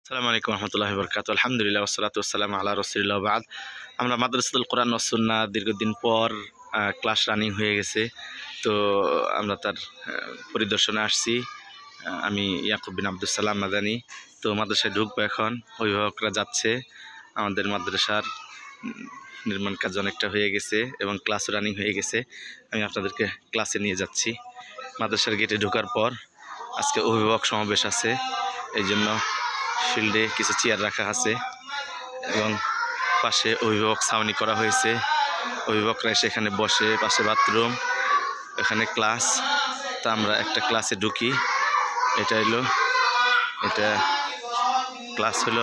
আসসালামু আলাইকুম রহমতুল্লাহি ওয়া বারাকাতুহু। আলহামদুলিল্লাহ ওয়াসসালাতু ওয়াসসালামু আলা রাসূলিল্লাহ বাদ। আমরা মাদ্রাসাতুল কোরআন ওয়াস সুন্নাহ দীর্ঘদিন পর ক্লাস রানিং হয়ে গেছে, তো আমরা তার পরিদর্শনে আসছি। আমি ইয়াকুব বিন আব্দুস সালাম মাদানী। তো মাদ্রাসায় ঢুকবো এখন, অভিভাবকরা যাচ্ছে। আমাদের মাদ্রাসার নির্মাণ কাজ অনেকটা হয়ে গেছে এবং ক্লাস রানিং হয়ে গেছে। আমি আপনাদেরকে ক্লাসে নিয়ে যাচ্ছি। মাদ্রাসার গেটে ঢোকার পর আজকে অভিভাবক সমাবেশ আছে, এই জন্য ফিল্ডে কিছু চেয়ার রাখা আছে এবং পাশে অভিভাবক ছাউনি করা হয়েছে। অভিভাবকরা এসে এখানে বসে, পাশে বাথরুম, এখানে ক্লাস। তা আমরা একটা ক্লাসে ঢুকি। এটা ক্লাস হলো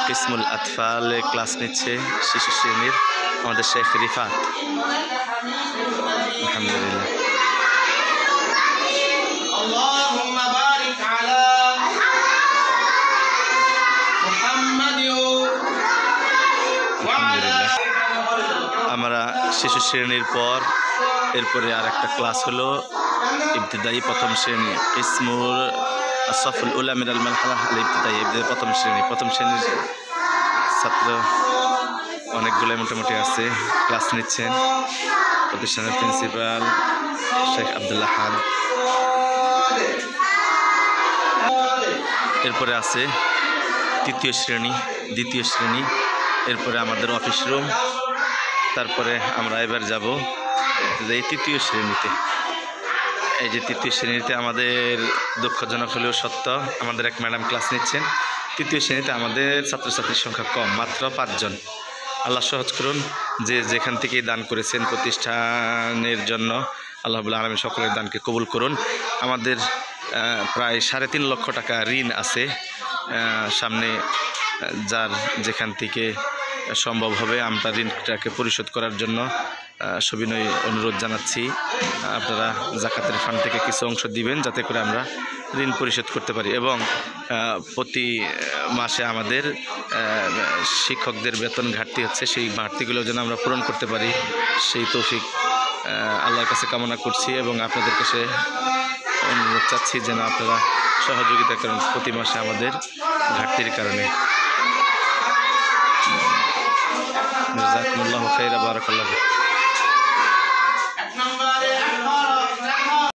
কিসমুল আতফালে ক্লাস নিচ্ছে শিশু শ্রেণীর আমাদের শেখ রিফাত। আলহামদুলিল্লাহ। আমরা শিশু শ্রেণীর পর এরপরে আর একটা ক্লাস হলো ইবতিদায়ী প্রথম শ্রেণী, ইসমুল আসফুল উলা মিনাল মারহালা আল ইবতিদায়ী, প্রথম শ্রেণীর ছাত্র অনেকগুলো মোটামুটি আছে, ক্লাস নিচ্ছেন। প্রতিষ্ঠানের প্রিন্সিপাল শেখ আব্দুল্লাহ খান। এরপরে আছে দ্বিতীয় শ্রেণী, এরপরে আমাদের অফিস রুম। তারপরে আমরা এবার যাব এই তৃতীয় শ্রেণীতে। এই যে তৃতীয় শ্রেণীতে আমাদের দুঃখজনক হলেও সত্য, আমাদের এক ম্যাডাম ক্লাস নিচ্ছেন। তৃতীয় শ্রেণীতে আমাদের ছাত্রছাত্রীর সংখ্যা কম, মাত্র 5 জন। আল্লাহ সহজ করুন, যে যেখান থেকেই দান করেছেন প্রতিষ্ঠানের জন্য আল্লাহ রাব্বুল আলামিন সকলের দানকে কবুল করুন। আমাদের প্রায় 3.5 লক্ষ টাকা ঋণ আছে। সামনে যার যেখান থেকে সম্ভব হবে আমরা ঋণটাকে পরিশোধ করার জন্য সবিনয় অনুরোধ জানাচ্ছি। আপনারা যাকাতের ফান্ড থেকে কিছু অংশ দিবেন, যাতে করে আমরা ঋণ পরিশোধ করতে পারি এবং প্রতি মাসে আমাদের শিক্ষকদের বেতন ঘাটতি হচ্ছে, সেই ঘাটতিগুলো যেন আমরা পূরণ করতে পারি, সেই তৌফিক আল্লাহর কাছে কামনা করছি এবং আপনাদের কাছে অনুরোধ চাচ্ছি যেন আপনারা সহযোগিতা করেন প্রতি মাসে আমাদের ঘাটতির কারণে। জাযাকুমুল্লাহু খাইরা, বারাকাল্লাহু।